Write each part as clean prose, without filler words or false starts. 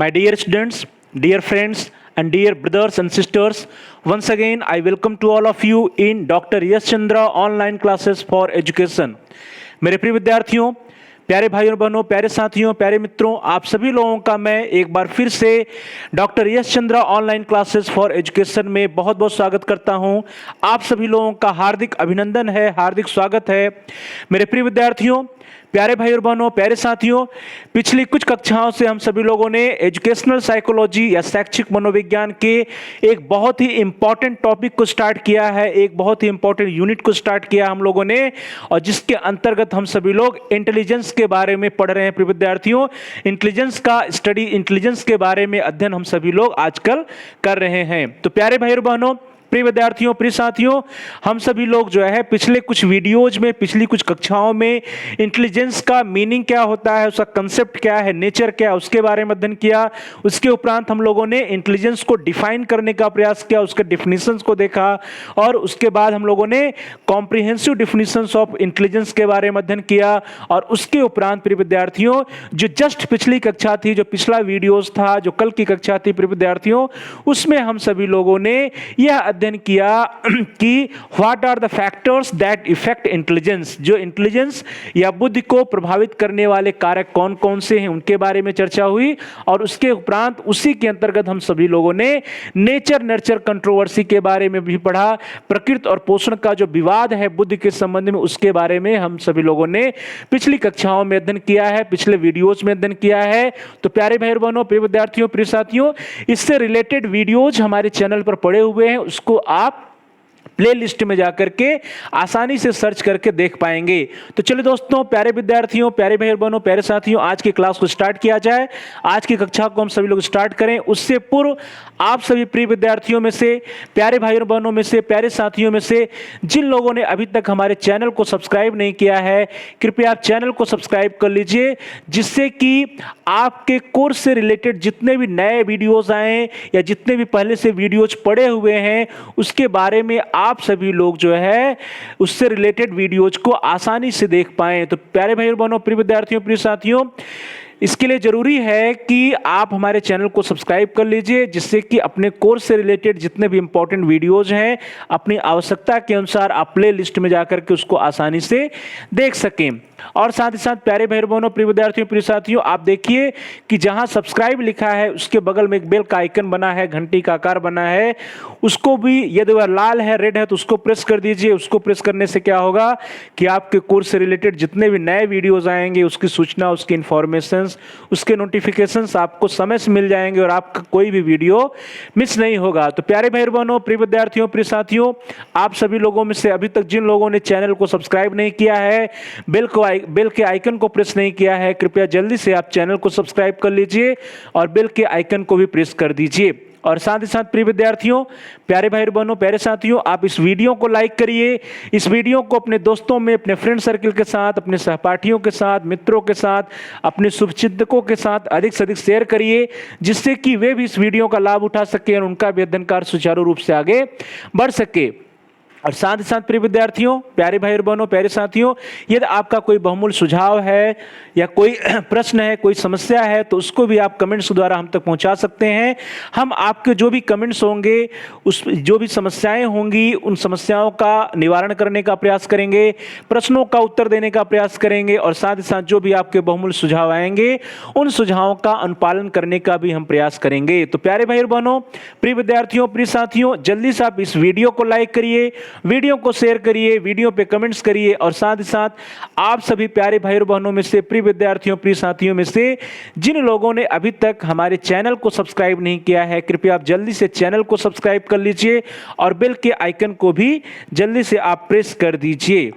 My dear students, dear friends, and dear brothers and sisters, once again I welcome to all of you in Dr. Yash Chandra online classes for education. मेरे प्रिय विद्यार्थियों, प्यारे भाइयों बहनों, प्यारे साथियों, प्यारे मित्रों, आप सभी लोगों का मैं एक बार फिर से doctor Yash Chandra online classes for education में बहुत बहुत स्वागत करता हूं। आप सभी लोगों का हार्दिक अभिनंदन है, हार्दिक स्वागत है। मेरे प्रिय विद्यार्थियों, प्यारे भाई और बहनों, प्यारे साथियों, पिछली कुछ कक्षाओं से हम सभी लोगों ने एजुकेशनल साइकोलॉजी या शैक्षिक मनोविज्ञान के एक बहुत ही इंपॉर्टेंट टॉपिक को स्टार्ट किया है, एक बहुत ही इंपॉर्टेंट यूनिट को स्टार्ट किया हम लोगों ने, और जिसके अंतर्गत हम सभी लोग इंटेलिजेंस के बारे में पढ़ रहे हैं। प्रिय विद्यार्थियों, इंटेलिजेंस का स्टडी, इंटेलिजेंस के बारे में अध्ययन हम सभी लोग आजकल कर रहे हैं। तो प्यारे भाई और बहनों, प्रिय विद्यार्थियों, प्रिय साथियों, हम सभी लोग जो है पिछले कुछ वीडियोज में, पिछली कुछ कक्षाओं में इंटेलिजेंस का मीनिंग क्या होता है, उसका कंसेप्ट क्या है, नेचर क्या है, उसके बारे में अध्ययन किया। उसके उपरांत हम लोगों ने इंटेलिजेंस को डिफाइन करने का प्रयास किया, उसके डिफिनीशंस को देखा, और उसके बाद हम लोगों ने कॉम्प्रिहेंसिव डिफिनीशंस ऑफ इंटेलिजेंस के बारे में अध्ययन किया। और उसके उपरांत प्रिय विद्यार्थियों, जो जस्ट पिछली कक्षा थी, जो पिछला वीडियोज था, जो कल की कक्षा थी प्रिय विद्यार्थियों, उसमें हम सभी लोगों ने यह अध्ययन किया कि what are the factors that affect intelligence. जो इंटेलिजेंस या बुद्धि को प्रभावित करने वाले कारक कौन कौन से हैं, उनके बारे में चर्चा हुई। और उसके उपरांत उसी के अंतर्गत हम सभी लोगों ने नेचर नर्चर कंट्रोवर्सी के बारे में भी पढ़ा। प्रकृति और पोषण का जो विवाद है बुद्धि के संबंध में, उसके बारे में हम सभी लोगों ने पिछली कक्षाओं में अध्ययन किया है, पिछले वीडियोज में अध्ययन किया है। तो प्यारे भाई बहनों, प्रिय विद्यार्थियों, प्रिय साथियों, इससे रिलेटेड वीडियोज हमारे चैनल पर पड़े हुए हैं, उसको आप प्ले लिस्ट में जाकर के आसानी से सर्च करके देख पाएंगे। तो चलिए दोस्तों, प्यारे विद्यार्थियों, प्यारे भाई बहनों, प्यारे साथियों, आज की क्लास को स्टार्ट किया जाए। आज की कक्षा को हम सभी लोग स्टार्ट करें, उससे पूर्व आप सभी प्रिय विद्यार्थियों में से, प्यारे भाई बहनों में से, प्यारे साथियों में से जिन लोगों ने अभी तक हमारे चैनल को सब्सक्राइब नहीं किया है, कृपया आप चैनल को सब्सक्राइब कर लीजिए, जिससे कि आपके कोर्स से रिलेटेड जितने भी नए वीडियोज आए या जितने भी पहले से वीडियोज पड़े हुए हैं, उसके बारे में आप सभी लोग जो है उससे रिलेटेड वीडियोज को आसानी से देख पाएं। तो प्यारे भाई बहनों, प्रिय विद्यार्थियों, प्रिय साथियों, इसके लिए जरूरी है कि आप हमारे चैनल को सब्सक्राइब कर लीजिए, जिससे कि अपने कोर्स से रिलेटेड जितने भी इंपॉर्टेंट वीडियोज हैं, अपनी आवश्यकता के अनुसार आप प्ले लिस्ट में जाकर के उसको आसानी से देख सकें। और साथ ही साथ प्यारे भाई बहनों, प्रिय विद्यार्थियों, प्रिय साथियों, आप देखिए कि जहां सब्सक्राइब लिखा है उसके बगल में एक बेल का आइकन बना है, घंटी का आकार बना है, उसको भी, यदि वह लाल है, रेड है, तो उसको प्रेस कर दीजिए। उसको प्रेस करने से क्या होगा कि आपके कोर्स से रिलेटेड जितने भी नए वीडियोज आएंगे, उसकी सूचना, उसकी इंफॉर्मेशन, उसके नोटिफिकेशंस आपको समय से मिल जाएंगे और आपका कोई भी वीडियो मिस नहीं होगा। तो प्यारे भाई बहनों, प्रिय विद्यार्थियों, प्रिय साथियों, आप सभी लोगों में से अभी तक जिन लोगों ने चैनल को सब्सक्राइब नहीं किया है, बेल के आइकन को प्रेस नहीं किया है, कृपया जल्दी से आप चैनल को सब्सक्राइब कर लीजिए और बेल के आइकन को भी प्रेस कर दीजिए। और साथ ही साथ प्रिय विद्यार्थियों, प्यारे भाई बहनों, प्यारे साथियों, आप इस वीडियो को लाइक करिए, इस वीडियो को अपने दोस्तों में, अपने फ्रेंड सर्कल के साथ, अपने सहपाठियों के साथ, मित्रों के साथ, अपने शुभचिंतकों के साथ अधिक से अधिक शेयर करिए, जिससे कि वे भी इस वीडियो का लाभ उठा सके और उनका भी अध्ययन कार्य सुचारू रूप से आगे बढ़ सके। और साथ ही साथ प्रिय विद्यार्थियों, प्यारे भाई और बहनों, प्यारे साथियों, यदि आपका कोई बहुमूल्य सुझाव है या कोई प्रश्न है, कोई समस्या है, तो उसको भी आप कमेंट्स द्वारा हम तक पहुंचा सकते हैं। हम आपके जो भी कमेंट्स होंगे, उस जो भी समस्याएं होंगी, उन समस्याओं का निवारण करने का प्रयास करेंगे, प्रश्नों का उत्तर देने का प्रयास करेंगे, और साथ ही साथ जो भी आपके बहुमूल्य सुझाव आएंगे, उन सुझावों का अनुपालन करने का भी हम प्रयास करेंगे। तो प्यारे भाई और बहनों, प्रिय विद्यार्थियों, प्रिय साथियों, जल्दी से आप इस वीडियो को लाइक करिए, वीडियो को शेयर करिए, वीडियो पे कमेंट्स करिए, और साथ ही साथ आप सभी प्यारे भाई और बहनों में से, प्रिय विद्यार्थियों, प्रिय साथियों में से जिन लोगों ने अभी तक हमारे चैनल को सब्सक्राइब नहीं किया है, कृपया आप जल्दी से चैनल को सब्सक्राइब कर लीजिए और बेल के आइकन को भी जल्दी से आप प्रेस कर दीजिए।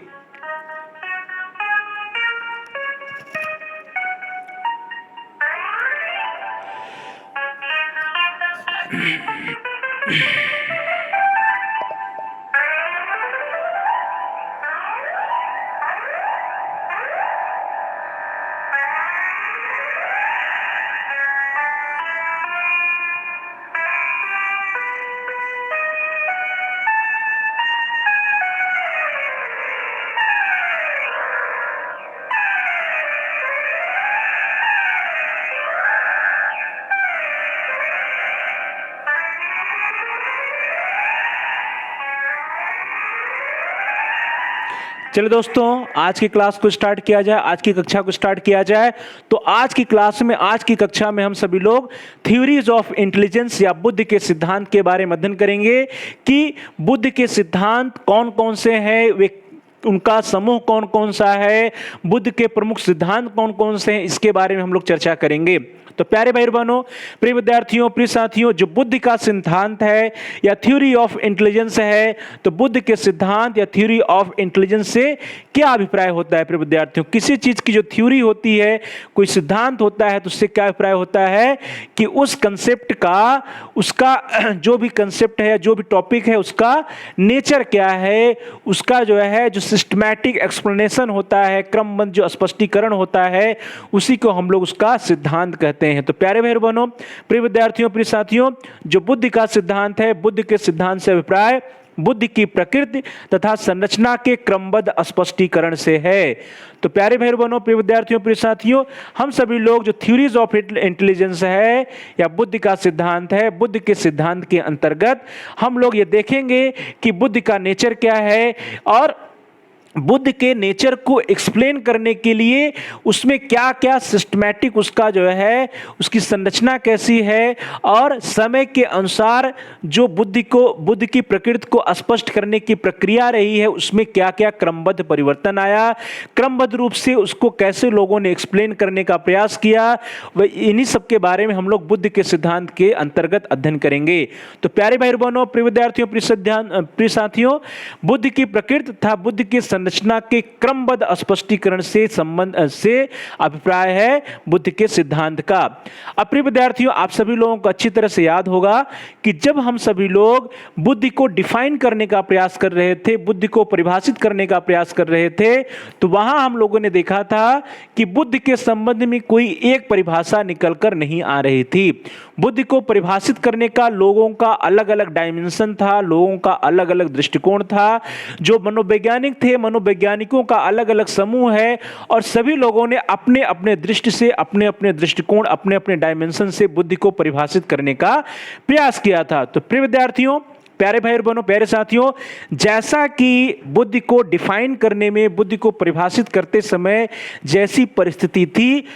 चलिए दोस्तों, आज की क्लास को स्टार्ट किया जाए, आज की कक्षा को स्टार्ट किया जाए। तो आज की क्लास में, आज की कक्षा में हम सभी लोग थ्योरीज ऑफ इंटेलिजेंस या बुद्ध के सिद्धांत के बारे में अध्ययन करेंगे कि बुद्ध के सिद्धांत कौन कौन से हैं, वे उनका समूह कौन कौन सा है, बुद्ध के प्रमुख सिद्धांत कौन कौन से हैं, इसके बारे में हम लोग चर्चा करेंगे। तो प्यारे भाई बहनों, प्रिय विद्यार्थियों, प्रिय साथियों, जो बुद्ध का सिद्धांत है या थ्योरी ऑफ इंटेलिजेंस है, तो बुद्ध के सिद्धांत या थ्योरी ऑफ इंटेलिजेंस से क्या अभिप्राय होता है? प्रिय विद्यार्थियों, किसी चीज की जो थ्योरी होती है, कोई सिद्धांत होता है, तो उससे क्या अभिप्राय होता है कि उस कंसेप्ट का, उसका जो भी कंसेप्ट है, जो भी टॉपिक है, उसका नेचर क्या है, उसका जो सिस्टमैटिक एक्सप्लेनेशन होता है, क्रमबद्ध जो स्पष्टीकरण होता है, उसी को हम लोग उसका सिद्धांत कहते हैं। तो प्यारे भाई बहनों, प्रिय विद्यार्थियों, प्रिय साथियों, जो बुद्ध का सिद्धांत है, बुद्ध के सिद्धांत से अभिप्राय बुद्ध की प्रकृति तथा संरचना के क्रमबद्ध स्पष्टीकरण से है। तो प्यारे भाई बहनों, प्रिय विद्यार्थियों, प्रिय साथियों, हम सभी लोग जो थ्योरीज ऑफ इंटेलिजेंस है या बुद्ध का सिद्धांत है, बुद्ध के सिद्धांत के अंतर्गत हम लोग ये देखेंगे कि बुद्ध का नेचर क्या है और बुद्ध के नेचर को एक्सप्लेन करने के लिए उसमें क्या क्या सिस्टमैटिक उसका उसकी संरचना कैसी है, और समय के अनुसार जो बुद्ध की प्रकृति को स्पष्ट करने की प्रक्रिया रही है, उसमें क्या क्या क्रमबद्ध परिवर्तन आया, क्रमबद्ध रूप से उसको कैसे लोगों ने एक्सप्लेन करने का प्रयास किया, वह इन्हीं सब के बारे में हम लोग बुद्ध के सिद्धांत के अंतर्गत अध्ययन करेंगे। तो प्यारे भाई बहनों, प्रिय विद्यार्थियों, प्रिय साथियों, बुद्ध की प्रकृति तथा बुद्ध के संरचना के क्रमबद्ध स्पष्टीकरण से संबंध से अभिप्राय है बुद्ध के सिद्धांत का। अब प्रिय विद्यार्थियों, आप सभी लोगों को अच्छी तरह से याद होगा कि जब हम सभी लोग बुद्ध को डिफाइन करने का प्रयास कर रहे थे, बुद्ध को परिभाषित करने का प्रयास कर रहे थे, तो वहां हम लोगों ने देखा था कि बुद्ध के संबंध में कोई एक परिभाषा निकलकर नहीं आ रही थी। बुद्ध को परिभाषित करने का लोगों का अलग अलग डायमेंशन था, लोगों का अलग अलग दृष्टिकोण था। जो मनोवैज्ञानिक थे, मनोवैज्ञानिकों का अलग अलग समूह है, और सभी लोगों ने अपने अपने दृष्टि से, अपने अपने दृष्टिकोण, अपने अपने डायमेंशन से बुद्ध को परिभाषित करने का प्रयास किया था। तो प्रिय विद्यार्थियों, प्यारे भाई बहनों, प्यारे साथियों, जैसा कि बुद्ध को डिफाइन करने में, बुद्ध को परिभाषित करते समय जैसी परिस्थिति थी,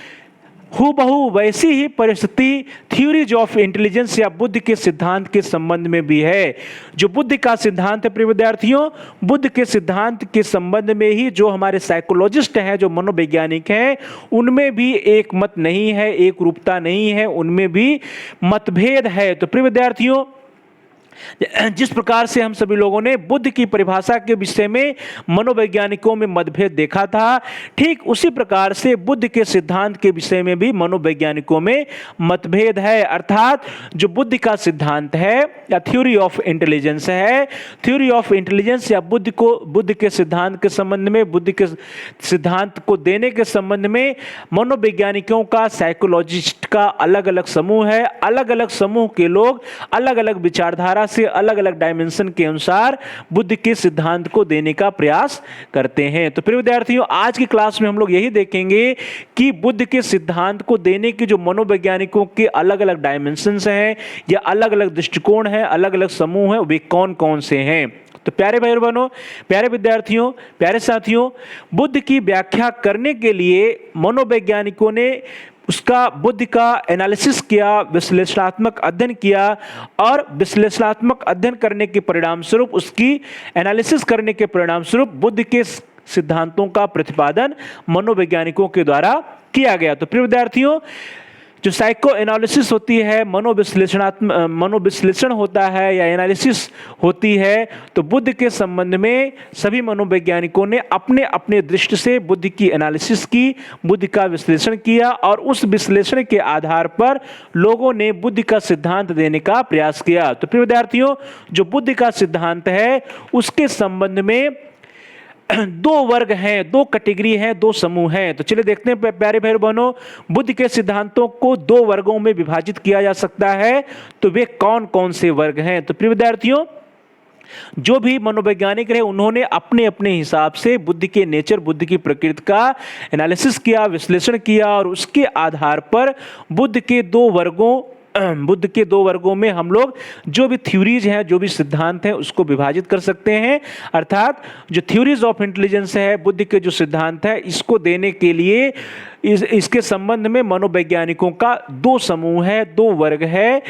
हूबहू वैसी ही परिस्थिति थ्योरीज ऑफ इंटेलिजेंस या बुद्ध के सिद्धांत के संबंध में भी है। जो बुद्ध का सिद्धांत है प्रिय विद्यार्थियों, बुद्ध के सिद्धांत के संबंध में ही जो हमारे साइकोलॉजिस्ट हैं, जो मनोवैज्ञानिक हैं, उनमें भी एक मत नहीं है, एक रूपता नहीं है, उनमें भी मतभेद है। तो प्रिय विद्यार्थियों, जिस प्रकार से हम सभी लोगों ने बुद्ध की परिभाषा के विषय में मनोवैज्ञानिकों में मतभेद देखा था, ठीक उसी प्रकार से बुद्ध के सिद्धांत के विषय में भी मनोवैज्ञानिकों में मतभेद है। अर्थात जो बुद्ध का सिद्धांत है या थ्योरी ऑफ इंटेलिजेंस है, थ्योरी ऑफ इंटेलिजेंस या बुद्ध के सिद्धांत के संबंध में, बुद्ध के सिद्धांत को देने के संबंध में मनोवैज्ञानिकों का, साइकोलॉजिस्ट का अलग अलग समूह है। अलग अलग समूह के लोग अलग अलग विचारधारा से, अलग अलग डायमेंशन के अनुसार बुद्ध के सिद्धांत को देने का प्रयास करते हैं। तो प्रिय विद्यार्थियों, आज की क्लास में हम लोग यही देखेंगे कि बुद्ध के सिद्धांत को देने के जो मनोवैज्ञानिकों के अलग अलग डायमेंशंस हैं या अलग अलग दृष्टिकोण हैं, अलग अलग समूह हैं, वे कौन कौन से हैं। तो प्यारे भाई बहनों, प्यारे विद्यार्थियों, प्यारे साथियों, बुद्ध की व्याख्या करने के लिए मनोवैज्ञानिकों ने उसका, बुद्ध का एनालिसिस किया, विश्लेषणात्मक अध्ययन किया, और विश्लेषणात्मक अध्ययन करने के परिणाम स्वरूप, उसकी एनालिसिस करने के परिणाम स्वरूप बुद्ध के सिद्धांतों का प्रतिपादन मनोवैज्ञानिकों के द्वारा किया गया। तो प्रिय विद्यार्थियों, जो साइको एनालिसिस होती है, मनोविश्लेषण होता है या एनालिसिस होती है, तो बुद्ध के संबंध में सभी मनोवैज्ञानिकों ने अपने अपने दृष्टि से बुद्ध की एनालिसिस की, बुद्ध का विश्लेषण किया, और उस विश्लेषण के आधार पर लोगों ने बुद्ध का सिद्धांत देने का प्रयास किया। तो प्रिय विद्यार्थियों, जो बुद्ध का सिद्धांत है, उसके संबंध में दो वर्ग हैं, दो कैटेगरी हैं, दो समूह हैं। तो चलिए देखते हैं प्यारे भाई बहनों, बुद्ध के सिद्धांतों को दो वर्गों में विभाजित किया जा सकता है। तो वे कौन कौन से वर्ग हैं? तो प्रिय विद्यार्थियों, जो भी मनोवैज्ञानिक रहे, उन्होंने अपने अपने हिसाब से बुद्ध के नेचर, बुद्ध की प्रकृति का एनालिसिस किया, विश्लेषण किया, और उसके आधार पर बुद्ध के दो वर्गों बुद्ध के दो वर्गों में हम लोग जो भी थ्योरीज हैं, जो भी सिद्धांत हैं, उसको विभाजित कर सकते हैं। अर्थात जो थ्योरीज ऑफ इंटेलिजेंस है, बुद्ध के जो सिद्धांत है, इसको देने के लिए इसके संबंध में मनोवैज्ञानिकों का दो समूह है, दो वर्ग है,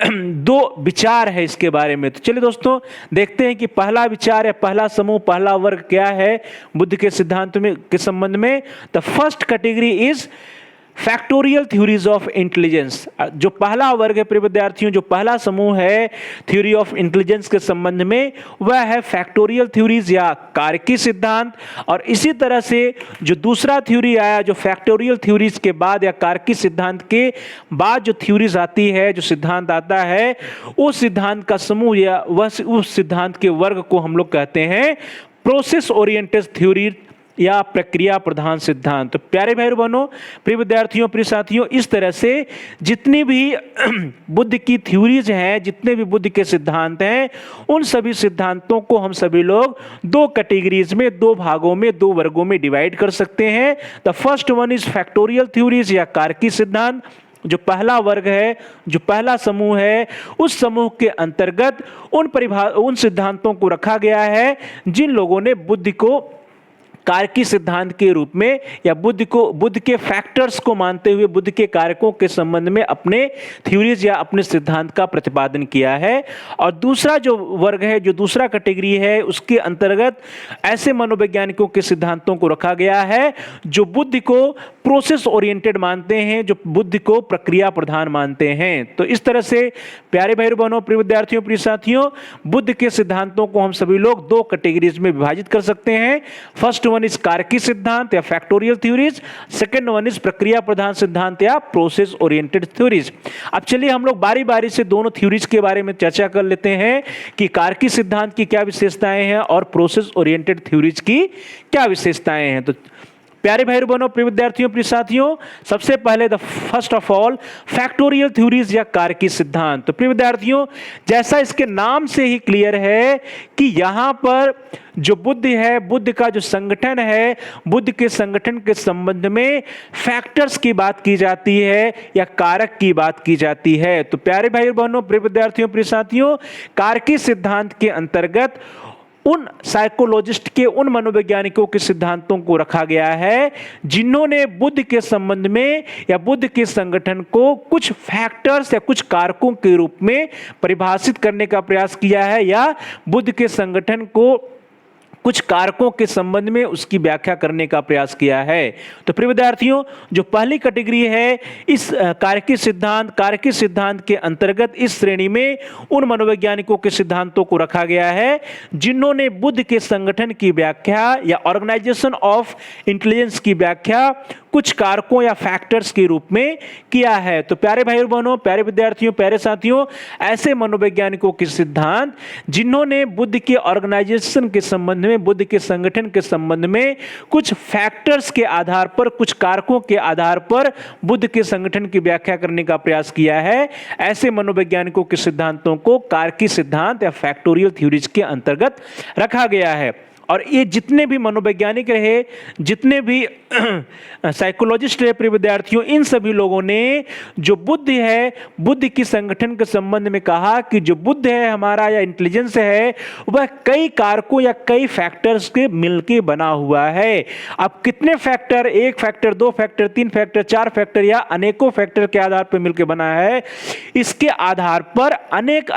दो विचार है इसके बारे में। तो चलिए दोस्तों देखते हैं कि पहला विचार या पहला समूह, पहला वर्ग क्या है बुद्ध के सिद्धांत में के संबंध में। The first category is factorial theories of intelligence. जो पहला वर्ग है प्रिय विद्यार्थियों, जो पहला समूह है थ्योरी ऑफ इंटेलिजेंस के संबंध में, वह है फैक्टोरियल थ्योरीज या कारकी सिद्धांत। और इसी तरह से जो दूसरा थ्योरी आया, जो फैक्टोरियल थ्योरीज के बाद या कारकी सिद्धांत के बाद जो थ्योरीज आती है, जो सिद्धांत आता है, उस सिद्धांत का समूह या वह उस सिद्धांत के वर्ग को हम लोग कहते हैं प्रोसेस ओरिएंटेड थ्योरी या प्रक्रिया प्रधान सिद्धांत। तो प्यारे भाई बहनों, प्रिय विद्यार्थियों, प्रिय साथियों, इस तरह से जितनी भी बुद्ध की थ्योरीज हैं, जितने भी बुद्ध के सिद्धांत हैं, उन सभी सिद्धांतों को हम सभी लोग दो कैटेगरीज में, दो भागों में, दो वर्गों में डिवाइड कर सकते हैं। The first one is factorial theories या कारकी सिद्धांत। जो पहला वर्ग है, जो पहला समूह है, उस समूह के अंतर्गत उन सिद्धांतों को रखा गया है जिन लोगों ने बुद्ध को कारकी सिद्धांत के रूप में या बुद्ध के फैक्टर्स को मानते हुए बुद्ध के कारकों के संबंध में अपने थ्योरीज या अपने सिद्धांत का प्रतिपादन किया है। और दूसरा जो वर्ग है, जो दूसरा कैटेगरी है, उसके अंतर्गत ऐसे मनोवैज्ञानिकों के सिद्धांतों को रखा गया है जो बुद्ध को प्रोसेस ओरिएंटेड मानते हैं, जो बुद्ध को प्रक्रिया प्रधान मानते हैं। तो इस तरह से प्यारे भाई बहनों, प्रिय विद्यार्थियों, प्रिय साथियों, बुद्ध के सिद्धांतों को हम सभी लोग दो कैटेगरीज में विभाजित कर सकते हैं। फर्स्ट वन इज कारकी सिद्धांत या factorial theories, second one is प्रक्रिया प्रधान सिद्धांत या प्रोसेस ओरिएंटेड थ्योरीज। अब चलिए हम लोग बारी बारी से दोनों थ्योरीज के बारे में चर्चा कर लेते हैं कि कारकी सिद्धांत की क्या विशेषताएं हैं और प्रोसेस ओरिएंटेड थ्योरीज की क्या विशेषताएं हैं। तो प्यारे भाई बहनों, प्रिय विद्यार्थियों, प्रिय साथियों, सबसे पहले the first of all factorial theories या कारकी सिद्धांत। तो प्रिय विद्यार्थियों, जैसा इसके नाम से ही क्लियर है कि यहां पर जो बुद्ध है, बुद्ध का जो संगठन है, बुद्ध के संगठन के संबंध में फैक्टर्स की बात की जाती है या कारक की बात की जाती है। तो प्यारे भाई बहनों, प्रिय विद्यार्थियों, प्रिय साथियों, कारकी सिद्धांत के अंतर्गत उन साइकोलॉजिस्ट के, उन मनोवैज्ञानिकों के सिद्धांतों को रखा गया है जिन्होंने बुद्ध के संबंध में या बुद्ध के संगठन को कुछ फैक्टर्स या कुछ कारकों के रूप में परिभाषित करने का प्रयास किया है या बुद्ध के संगठन को कुछ कारकों के संबंध में उसकी व्याख्या करने का प्रयास किया है। तो प्रिय विद्यार्थियों, जो पहली कैटेगरी है इस कारकी सिद्धांत के अंतर्गत इस श्रेणी में उन मनोवैज्ञानिकों के सिद्धांतों को रखा गया है जिन्होंने बुद्ध के संगठन की व्याख्या या ऑर्गेनाइजेशन ऑफ इंटेलिजेंस की व्याख्या कुछ कारकों या फैक्टर्स के रूप में किया है। तो प्यारे भाई बहनों, प्यारे विद्यार्थियों, प्यारे साथियों, ऐसे मनोवैज्ञानिकों के सिद्धांत जिन्होंने बुद्ध के ऑर्गेनाइजेशन के संबंध में, बुद्ध के संगठन के संबंध में कुछ फैक्टर्स के आधार पर, कुछ कारकों के आधार पर बुद्ध के संगठन की व्याख्या करने का प्रयास किया है, ऐसे मनोवैज्ञानिकों के सिद्धांतों को कारकी सिद्धांत या फैक्टोरियल थ्योरीज के अंतर्गत रखा गया है। और ये जितने भी मनोवैज्ञानिक रहे, जितने भी साइकोलॉजिस्ट रहे प्रिय विद्यार्थियों, इन सभी लोगों ने जो बुद्ध है, बुद्ध की संगठन के संबंध में कहा कि जो बुद्ध है हमारा या इंटेलिजेंस है, वह कई कारकों या कई फैक्टर्स के मिलके बना हुआ है। अब कितने फैक्टर, एक फैक्टर, दो फैक्टर, तीन फैक्टर, चार फैक्टर या अनेकों फैक्टर के आधार पर मिलकर बना है, इसके आधार पर अनेक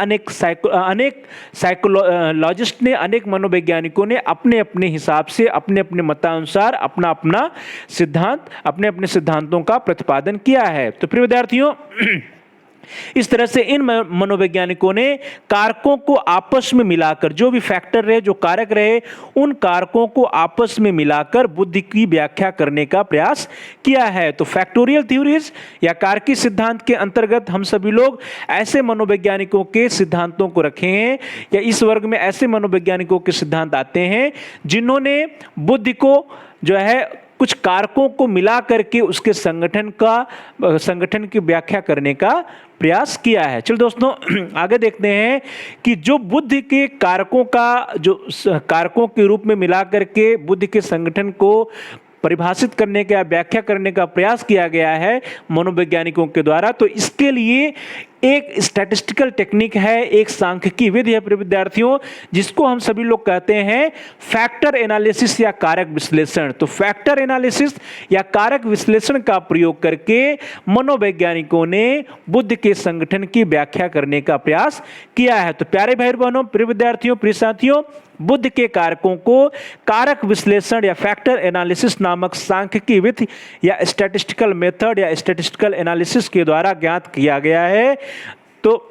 साइकोलॉजिस्ट ने, अनेक मनोवैज्ञानिकों ने अपने अपने हिसाब से, अपने अपने मतानुसार अपना अपना सिद्धांत, अपने अपने सिद्धांतों का प्रतिपादन किया है। तो प्रिय विद्यार्थियों, इस तरह से इन मनोवैज्ञानिकों ने कारकों को आपस में मिलाकर, जो भी फैक्टर रहे, जो कारक रहे, उन कारकों को आपस में मिलाकर बुद्ध की व्याख्या करने का प्रयास किया है। तो फैक्टोरियल थ्योरीज या कारकी सिद्धांत के अंतर्गत हम सभी लोग ऐसे मनोवैज्ञानिकों के सिद्धांतों को रखे हैं या इस वर्ग में ऐसे मनोवैज्ञानिकों के सिद्धांत आते हैं जिन्होंने बुद्ध को जो है कुछ कारकों को मिला करके उसके संगठन की व्याख्या करने का प्रयास किया है। चलो दोस्तों आगे देखते हैं कि जो बुद्ध के कारकों का, जो कारकों के रूप में मिला करके बुद्ध के संगठन को परिभाषित करने का, व्याख्या करने का प्रयास किया गया है मनोवैज्ञानिकों के द्वारा। तो इसके लिए एक स्टैटिस्टिकल टेक्निक है, एक सांख्यिकी विधि है प्रिय विद्यार्थियों, जिसको हम सभी लोग कहते हैं फैक्टर एनालिसिस या कारक विश्लेषण। तो फैक्टर एनालिसिस या कारक विश्लेषण का प्रयोग करके मनोवैज्ञानिकों ने बुद्ध के संगठन की व्याख्या करने का प्रयास किया है। तो प्यारे भाई बहनों, प्रिय विद्यार्थियों, प्रिय साथियों, बुद्ध के कारकों को कारक विश्लेषण या फैक्टर एनालिसिस नामक सांख्यिकी विधि या स्टैटिस्टिकल मेथड या स्टैटिस्टिकल एनालिसिस के द्वारा ज्ञात किया गया है। तो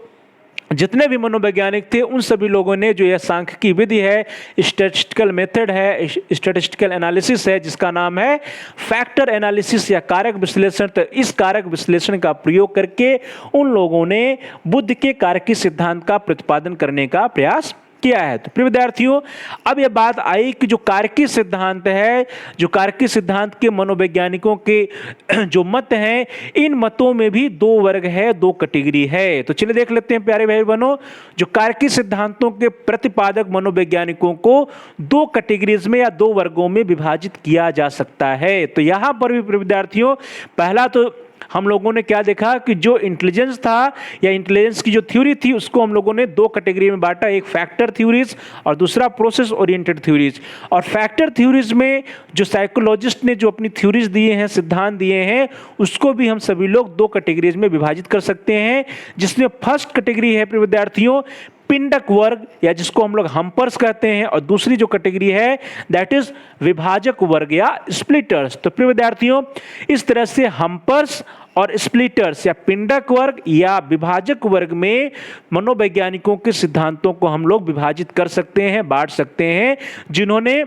जितने भी मनोवैज्ञानिक थे उन सभी लोगों ने जो यह सांख्यिकी विधि है, स्टैटिस्टिकल मेथड है, स्टैटिस्टिकल एनालिसिस है, जिसका नाम है फैक्टर एनालिसिस या कारक विश्लेषण, तो इस कारक विश्लेषण का प्रयोग करके उन लोगों ने बुद्ध के कारकी सिद्धांत का प्रतिपादन करने का प्रयास किया है। तो प्रिय विद्यार्थियों, अब यह बात आई कि जो कारकी सिद्धांत है, जो कारकी सिद्धांत के मनोवैज्ञानिकों के जो मत हैं, इन मतों में भी दो वर्ग है, दो कैटेगरी है। तो चलिए देख लेते हैं प्यारे भाई बहनों, जो कारकी सिद्धांतों के प्रतिपादक मनोवैज्ञानिकों को दो कैटेगरीज में या दो वर्गों में विभाजित किया जा सकता है। तो यहां पर भी प्रिय विद्यार्थियों, पहला तो हम लोगों ने क्या देखा कि जो इंटेलिजेंस था या इंटेलिजेंस की जो थ्योरी थी उसको हम लोगों ने दो कैटेगरी में बांटा, एक फैक्टर थ्योरीज और दूसरा प्रोसेस ओरिएंटेड थ्योरीज। और फैक्टर थ्योरीज में जो साइकोलॉजिस्ट ने जो अपनी थ्योरीज दिए हैं, सिद्धांत दिए हैं, उसको भी हम सभी लोग दो कैटेगरीज में विभाजित कर सकते हैं, जिसमें फर्स्ट कैटेगरी है प्रिय विद्यार्थियों पिंडक वर्ग या जिसको हम लोग हम्पर्स कहते हैं, और दूसरी जो कैटेगरी है दैट इज विभाजक वर्ग या स्प्लिटर्स। तो प्रिय विद्यार्थियों, इस तरह से हम्पर्स और स्प्लिटर्स या पिंडक वर्ग या विभाजक वर्ग में मनोवैज्ञानिकों के सिद्धांतों को हम लोग विभाजित कर सकते हैं, बांट सकते हैं, जिन्होंने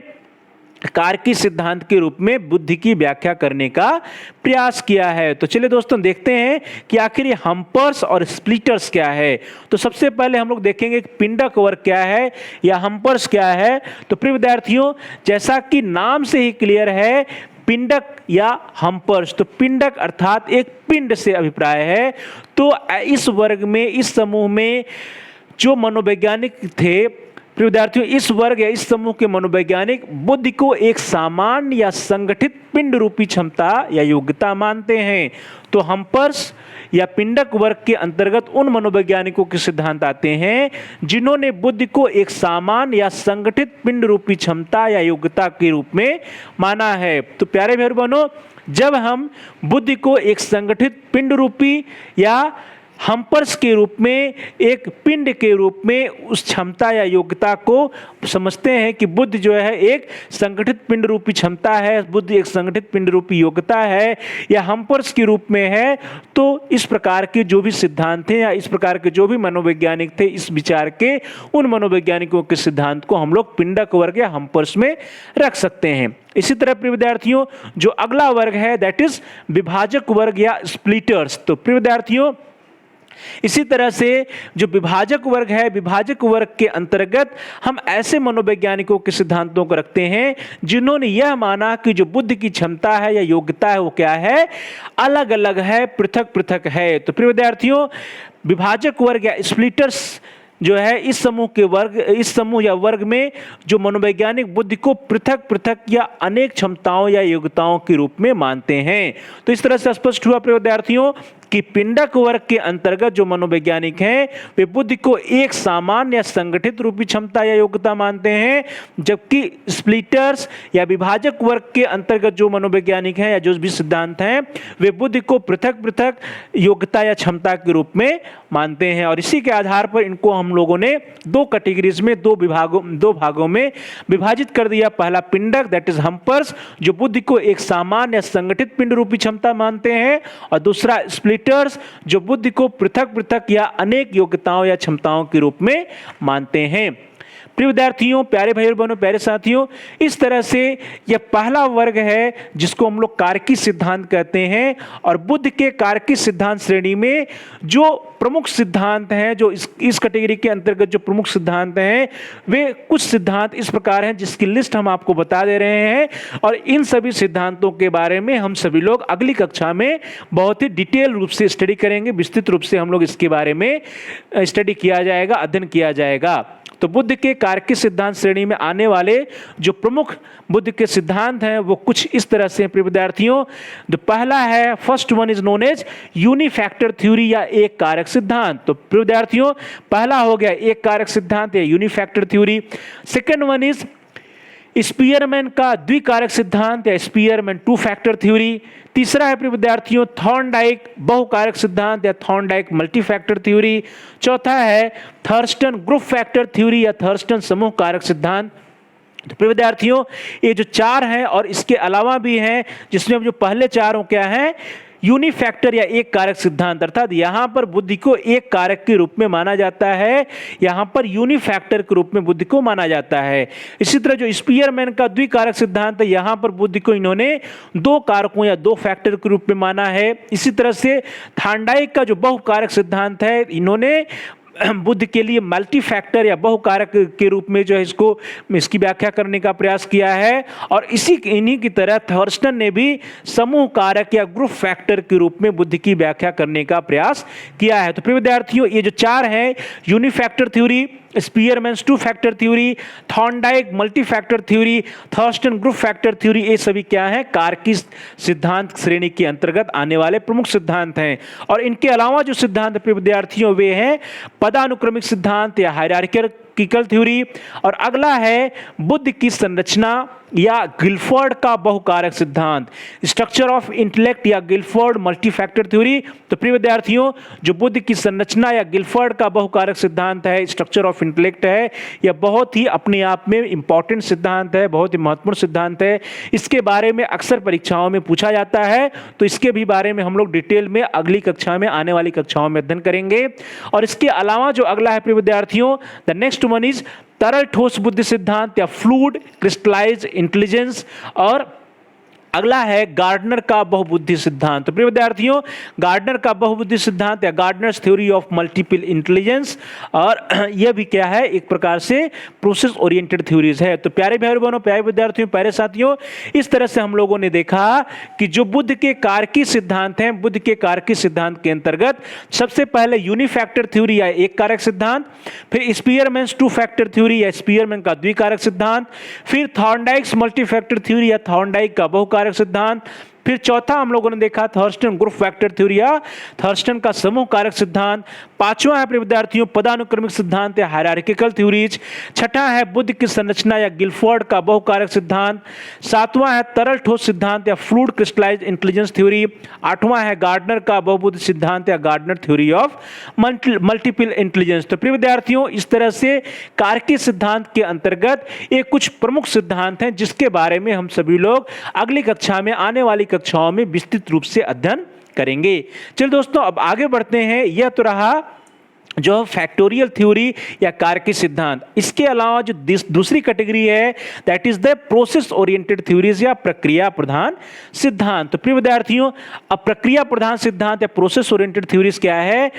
कारकी सिद्धांत के रूप में बुद्धि की व्याख्या करने का प्रयास किया है। तो चलिए दोस्तों देखते हैं कि आखिर ये हम्पर्स और स्प्लिटर्स क्या है। तो सबसे पहले हम लोग देखेंगे कि पिंडक वर्ग क्या है या हम्पर्स क्या है। तो प्रिय विद्यार्थियों, जैसा कि नाम से ही क्लियर है, पिंडक या हम्पर्स, तो पिंडक अर्थात एक पिंड से अभिप्राय है। तो इस वर्ग में, इस समूह में जो मनोवैज्ञानिक थे प्रिय विद्यार्थियों, इस वर्ग या इस समूह के मनोवैज्ञानिक बुद्धि को एक सामान्य या संगठित पिंड रूपी क्षमता या योग्यता मानते हैं। तो हम्पर्स या पिंडक वर्ग के अंतर्गत उन मनोवैज्ञानिकों के सिद्धांत आते हैं जिन्होंने बुद्धि को एक सामान्य या संगठित पिंड रूपी क्षमता या योग्यता के रूप में माना है। तो प्यारे भाई बहनों, जब हम बुद्धि को एक संगठित पिंड रूपी या हम्पर्स के रूप में, एक पिंड के रूप में उस क्षमता या योग्यता को समझते हैं कि बुद्धि जो है एक संगठित पिंड रूपी क्षमता है, बुद्धि एक संगठित पिंड रूपी योग्यता है या हम्पर्स के रूप में है, तो इस प्रकार के जो भी सिद्धांत थे या इस प्रकार के जो भी मनोवैज्ञानिक थे, इस विचार के उन मनोवैज्ञानिकों के सिद्धांत को हम लोग पिंडक वर्ग या हम्पर्स में रख सकते हैं। इसी तरह प्रिय विद्यार्थियों, जो अगला वर्ग है दैट इज विभाजक वर्ग या स्प्लिटर्स। तो प्रिय विद्यार्थियों, इसी तरह से जो विभाजक वर्ग है, विभाजक वर्ग के अंतर्गत हम ऐसे मनोवैज्ञानिकों के सिद्धांतों को रखते हैं जिन्होंने यह माना कि जो बुद्धि की क्षमता है या योग्यता है वो क्या है, अलग अलग है, पृथक पृथक है। तो प्रिय विद्यार्थियों, विभाजक वर्ग या स्प्लिटर्स जो है इस समूह या वर्ग में जो मनोवैज्ञानिक बुद्धि को पृथक पृथक या अनेक क्षमताओं या योग्यताओं के रूप में मानते हैं। तो इस तरह से स्पष्ट हुआ प्रिय विद्यार्थियों कि पिंडक वर्ग के अंतर्गत जो मनोवैज्ञानिक हैं वे बुद्धि को एक सामान्य या संगठित रूपी क्षमता या योग्यता मानते हैं, जबकि स्प्लिटर्स या विभाजक वर्ग के अंतर्गत जो मनोवैज्ञानिक हैं या जो भी सिद्धांत हैं वे बुद्धि को पृथक पृथक योग्यता या क्षमता के रूप में मानते हैं। और इसी के आधार पर इनको हम लोगों ने दो कैटेगरीज में, दो भागों में विभाजित कर दिया। पहला पिंडक दैट इज हम्पर्स, जो बुद्धि को एक सामान्य या संगठित पिंड रूपी क्षमता मानते हैं, और दूसरा स्प्लिटर्स, जो बुद्धि को पृथक पृथक या अनेक योग्यताओं या क्षमताओं के रूप में मानते हैं। प्रिय विद्यार्थियों, प्यारे भाई बहनों, प्यारे साथियों, इस तरह से यह पहला वर्ग है जिसको हम लोग कारकी सिद्धांत कहते हैं। और बुद्ध के कारकी सिद्धांत श्रेणी में जो प्रमुख सिद्धांत हैं, जो इस कैटेगरी के अंतर्गत जो प्रमुख सिद्धांत हैं, वे कुछ सिद्धांत इस प्रकार हैं जिसकी लिस्ट हम आपको बता दे रहे हैं। और इन सभी सिद्धांतों के बारे में हम सभी लोग अगली कक्षा में बहुत ही डिटेल रूप से स्टडी करेंगे, विस्तृत रूप से हम लोग इसके बारे में स्टडी किया जाएगा, अध्ययन किया जाएगा। तो बुद्ध के कारकीय सिद्धांत श्रेणी में आने वाले जो प्रमुख बुद्ध के सिद्धांत हैं वो कुछ इस तरह से हैं प्रिय विद्यार्थियों। जो पहला है, first one is known as unifactor theory या एक कारक सिद्धांत। तो प्रिय विद्यार्थियों पहला हो गया एक कारक सिद्धांत या unifactor theory. Second one is Spearman का द्विकारक सिद्धांत या स्पीयरमैन टू फैक्टर थ्योरी। तीसरा है प्रिय विद्यार्थियों थॉर्नडाइक बहुकारक सिद्धांत या थॉर्नडाइक मल्टीफैक्टर थ्योरी। चौथा है थर्स्टन ग्रुप फैक्टर थ्योरी या थर्स्टन समूह कारक सिद्धांत। तो प्रिय विद्यार्थियों ये जो चार हैं और इसके अलावा भी हैं, जिसमें जो पहले चार हो क्या है, यूनिफैक्टर या एक कारक सिद्धांत, अर्थात यहां पर बुद्धि को एक कारक के रूप में माना जाता है, यहां पर यूनिफैक्टर के रूप में बुद्धि को माना जाता है। इसी तरह जो स्पीयरमैन का द्विकारक सिद्धांत है, यहां पर बुद्धि को इन्होंने दो कारकों या दो फैक्टर के रूप में माना है। इसी तरह से थॉर्नडाइक का जो बहुकारक सिद्धांत है, इन्होंने बुद्ध के लिए मल्टी फैक्टर या बहुकारक के रूप में जो है इसकी व्याख्या करने का प्रयास किया है। और इन्हीं की तरह थर्स्टन ने भी समूह कारक या ग्रुप फैक्टर के रूप में बुद्ध की व्याख्या करने का प्रयास किया है। तो प्रिय विद्यार्थियों ये जो चार हैं, unifactor theory, Spearman's two factor theory, Thorndike multi factor theory, Thurstone group factor theory, ये सभी क्या है, कारकीय सिद्धांत श्रेणी के अंतर्गत आने वाले प्रमुख सिद्धांत हैं। और इनके अलावा जो सिद्धांत प्रिय विद्यार्थियों वे हैं पदानुक्रमिक सिद्धांत या हायरार्किकल थ्योरी। और अगला है बुद्ध की संरचना या गिलफोर्ड का बहुकारक सिद्धांत, स्ट्रक्चर ऑफ इंटेलेक्ट या गिलफोर्ड मल्टीफैक्टर थ्योरी। तो प्रिय विद्यार्थियों जो बुद्ध की संरचना या गिलफोर्ड का बहुकारक सिद्धांत है, स्ट्रक्चर ऑफ इंटेलेक्ट है, यह बहुत ही अपने आप में इंपॉर्टेंट सिद्धांत है, बहुत ही महत्वपूर्ण सिद्धांत है। इसके बारे में अक्सर परीक्षाओं में पूछा जाता है, तो इसके भी बारे में हम लोग डिटेल में अगली कक्षा में, आने वाली कक्षाओं में अध्ययन करेंगे। और इसके अलावा जो अगला है प्रिय विद्यार्थियों, द नेक्स्ट वन इज तरल ठोस बुद्धि सिद्धांत या फ्लूइड क्रिस्टलाइज इंटेलिजेंस। और अगला है गार्डनर का बहुबुद्धि सिद्धांत। तो प्रिय विद्यार्थियों गार्डनर का बहुबुद्धि सिद्धांत या Gardner's theory of multiple intelligence, और यह भी क्या है, एक प्रकार से प्रोसेस ओरिएंटेड थ्योरीज है। तो प्यारे भाई बहनों, प्यारे विद्यार्थियों, प्यारे साथियों, इस तरह से हम लोगों ने देखा कि जो बुद्ध के कारकीय सिद्धांत हैं, बुद्ध के कारकीय सिद्धांत के अंतर्गत सबसे पहले यूनिफैक्टर थ्योरी या एक कारक सिद्धांत, फिर स्पीयरमैन्स टू फैक्टर थ्योरी या स्पीयरमैन का द्विकारक सिद्धांत, फिर थॉर्नडाइक्स मल्टीफैक्टर थ्योरी या थॉर्नडाइक का बहुकारक सिद्धांत, फिर चौथा हम लोगों ने देखा थर्स्टन ग्रुप फैक्टर थ्योरी या थर्स्टन का समूह कारक सिद्धांत, पांचवा है विद्यार्थियों पदानुक्रमिक सिद्धांत या हायरार्किकल थ्योरीज, छठा है बुद्ध की संरचना या गिलफोर्ड का बहुकारक सिद्धांत, सातवां है तरल ठोस सिद्धांत या फ्लूइड क्रिस्टलाइज्ड इंटेलिजेंस थ्योरी, आठवां है गार्डनर का बहुबुद्धि सिद्धांत या Gardner theory of multiple intelligence. तो प्रिय विद्यार्थियों इस तरह से कारकीय सिद्धांत के अंतर्गत ये कुछ प्रमुख सिद्धांत हैं जिसके बारे में हम सभी लोग अगली कक्षा में, आने वाली कक्षाओं में विस्तृत रूप से अध्ययन करेंगे। चलिए दोस्तों अब आगे बढ़ते हैं। यह तो रहा जो फैक्टोरियल थ्योरी या कारकीय सिद्धांत। इसके अलावा जो दूसरी कैटेगरी है that is the process oriented theories या प्रक्रिया प्रधान सिद्धांत। तो प्रिय विद्यार्थियों अब प्रक्रिया प्रधान सिद्धांत या प्रोसेस ओरिएंटेड थ्योरीज क्या है,